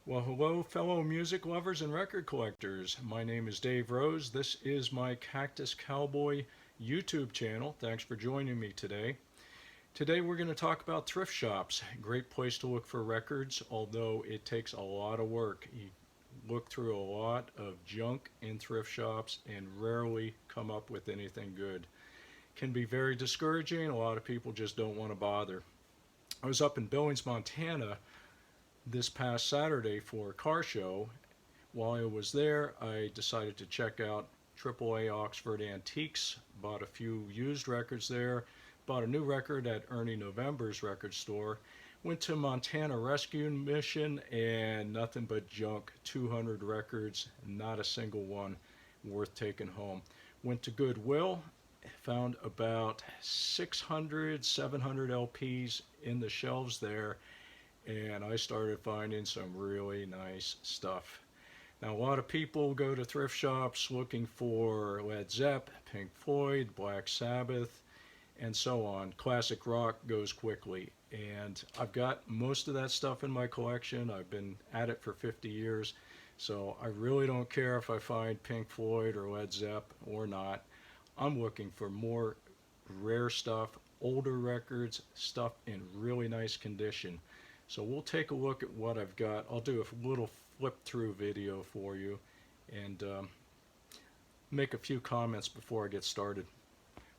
Well, hello, fellow music lovers and record collectors. My name is Dave Rose. This is my Cactus Cowboy YouTube channel. Thanks for joining me today. Today we're going to talk about thrift shops. Great place to look for records, although it takes a lot of work. You look through a lot of junk in thrift shops and rarely come up with anything good. Can be very discouraging. A lot of people just don't want to bother. I was up in Billings, Montana this past Saturday for a car show. While I was there, I decided to check out AAA Oxford Antiques, bought a few used records there, bought a new record at Ernie November's record store, went to Montana Rescue Mission, and nothing but junk. 200 records, not a single one worth taking home. Went to Goodwill, found about 600, 700 LPs in the shelves there, and I started finding some really nice stuff. Now, a lot of people go to thrift shops looking for Led Zepp, Pink Floyd, Black Sabbath, and so on. Classic rock goes quickly, and I've got most of that stuff in my collection. I've been at it for 50 years, so I really don't care if I find Pink Floyd or Led Zepp or not. I'm looking for more rare stuff, older records, stuff in really nice condition. So we'll take a look at what I've got. I'll do a little flip through video for you and make a few comments before I get started.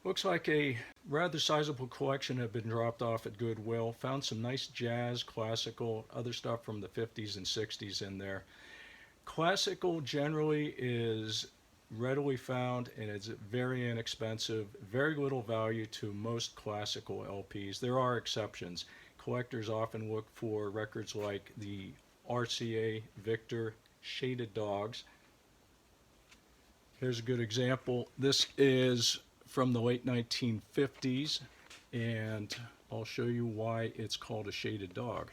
Looks like a rather sizable collection had been dropped off at Goodwill. Found some nice jazz, classical, other stuff from the 50s and 60s in there. Classical generally is readily found and it's very inexpensive, very little value to most classical LPs. There are exceptions. Collectors often look for records like the RCA Victor Shaded Dogs. Here's a good example. This is from the late 1950s, and I'll show you why it's called a shaded dog.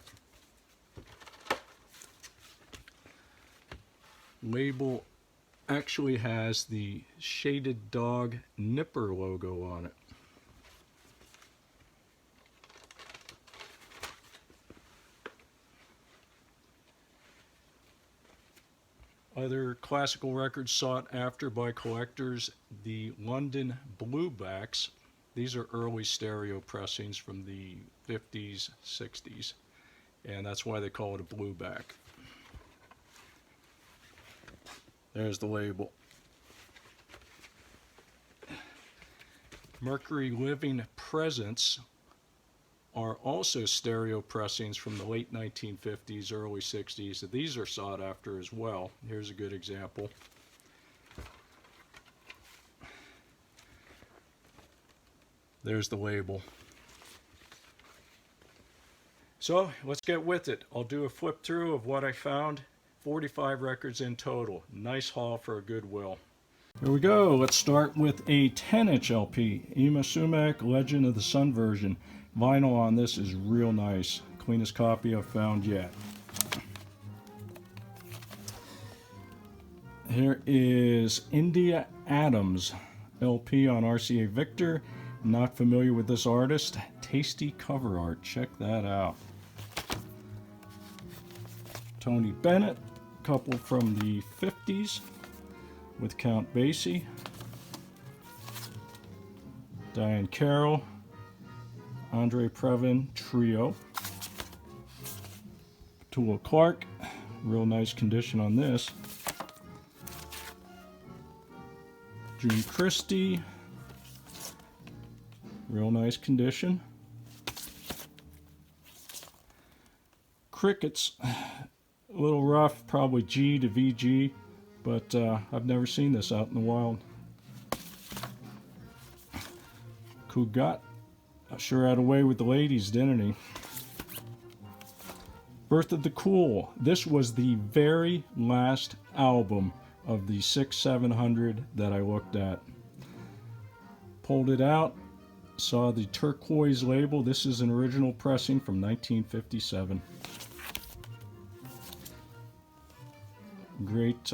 Label actually has the Shaded Dog Nipper logo on it. Other classical records sought after by collectors, the London Bluebacks. These are early stereo pressings from the 50s, 60s, and that's why they call it a blueback. There's the label. Mercury Living Presence are also stereo pressings from the late 1950s, early 60s. These are sought after as well. Here's a good example. There's the label. So let's get with it. I'll do a flip through of what I found. 45 records in total. Nice haul for a Goodwill. Here we go. Let's start with a 10-inch LP. Yma Sumac Legend of the Sun version. Vinyl on this is real nice. Cleanest copy I've found yet. Here is India Adams LP on RCA Victor. Not familiar with this artist. Tasty cover art. Check that out. Tony Bennett. Couple from the 50s with Count Basie. Diane Carroll. Andre Previn Trio. Petula Clark, real nice condition on this. June Christie, real nice condition. Crickets, a little rough, probably G to VG, but I've never seen this out in the wild. Kugat. Sure had a way with the ladies, didn't he? Birth of the Cool. This was the very last album of the 6-700 that I looked at. Pulled it out, saw the turquoise label. This is an original pressing from 1957. Great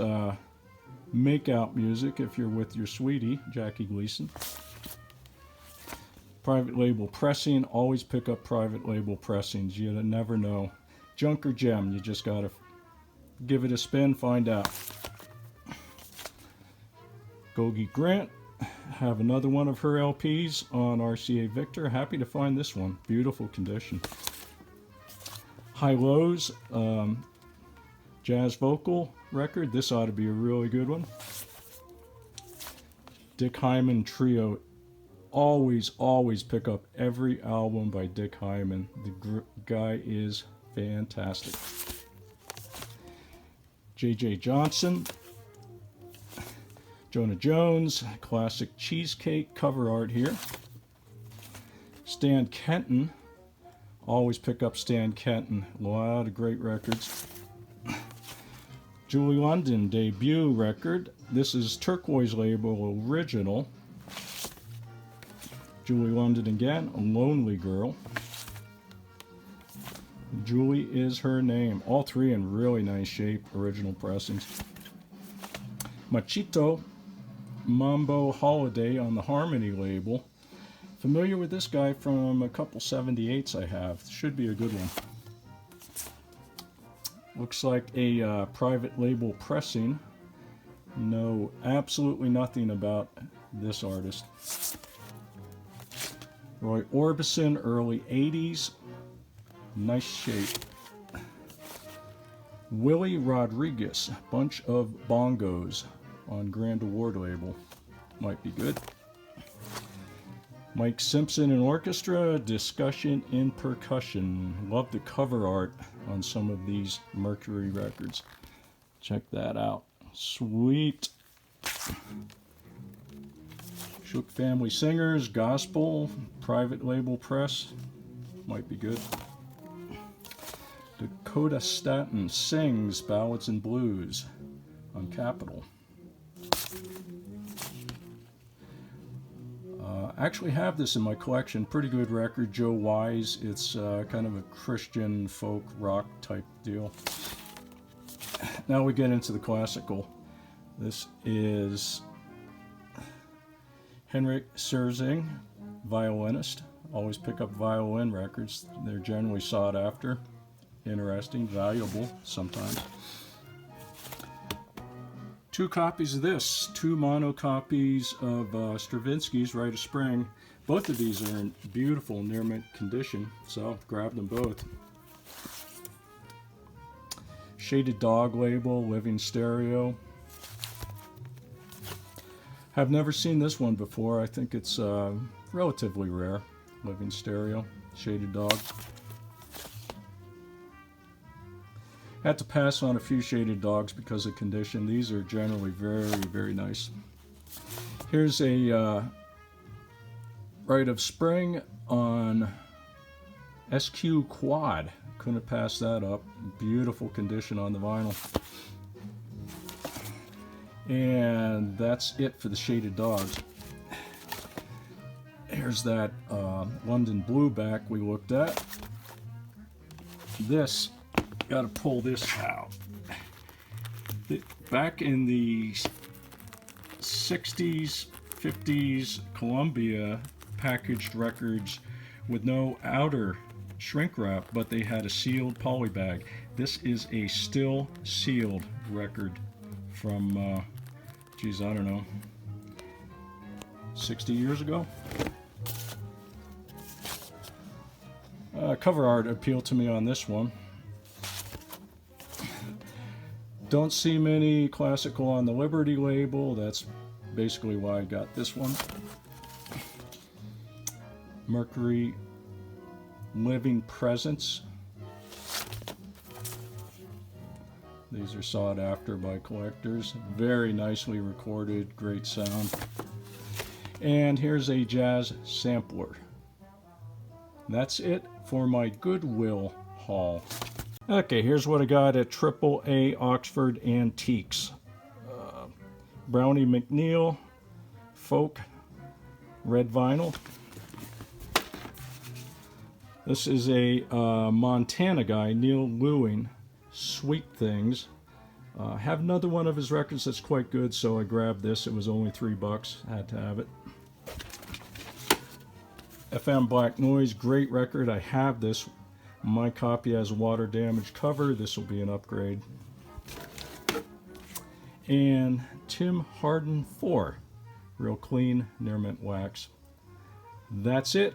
make-out music if you're with your sweetie, Jackie Gleason. Private label pressing. Always pick up private label pressings. You never know. Junk or gem, you just gotta give it a spin, find out. Gogi Grant, have another one of her LPs on RCA Victor. Happy to find this one. Beautiful condition. High Lows, jazz vocal record. This ought to be a really good one. Dick Hyman Trio. Always pick up every album by Dick Hyman. The guy is fantastic. J.J. Johnson. Jonah Jones, classic Cheesecake cover art here. Stan Kenton, always pick up Stan Kenton, a lot of great records. Julie London debut record. This is Turquoise label original. Julie London again, A Lonely Girl. Julie is her name. All three in really nice shape, original pressings. Machito, Mambo Holiday on the Harmony label. Familiar with this guy from a couple 78s I have. Should be a good one. Looks like a private label pressing. Know absolutely nothing about this artist. Roy Orbison, early 80s. Nice shape. Willie Rodriguez, bunch of bongos on Grand Award label. Might be good. Mike Simpson and Orchestra, Discussion in Percussion. Love the cover art on some of these Mercury records. Check that out. Sweet. Shook Family Singers, Gospel, private label press. Might be good. Dakota Staton Sings, Ballads and Blues on Capitol. Actually have this in my collection. Pretty good record. Joe Wise. It's kind of a Christian folk rock type deal. Now we get into the classical. This is Henrik Serzing, violinist. Always pick up violin records. They're generally sought after. Interesting, valuable sometimes. 2 copies of this, 2 mono copies of Stravinsky's Rite of Spring. Both of these are in beautiful near mint condition, so grab them both. Shaded Dog label, Living Stereo. Have never seen this one before. I think it's relatively rare. Living Stereo, Shaded Dog. Had to pass on a few Shaded Dogs because of condition. These are generally very nice. Here's a Rite of Spring on SQ Quad. Couldn't pass that up. Beautiful condition on the vinyl. And that's it for the Shaded Dogs. Here's that London Blueback we looked at. This, got to pull this out. Back in the 60s, 50s, Columbia packaged records with no outer shrink wrap, but they had a sealed poly bag. This is a still sealed record from, geez, I don't know, 60 years ago. Cover art appealed to me on this one. Don't see many classical on the Liberty label. That's basically why I got this one. Mercury Living Presence. These are sought after by collectors. Very nicely recorded, great sound. And here's a jazz sampler. That's it for my Goodwill haul. Okay, here's what I got at AAA Oxford Antiques. Brownie McNeil, folk, red vinyl. This is a Montana guy, Neil Lewing, Sweet Things. Have another one of his records that's quite good, so I grabbed this. It was only $3, had to have it. FM Black Noise, great record. I have this. My copy has a water damaged cover. This will be an upgrade. and Tim Harden 4, real clean near mint wax. That's it.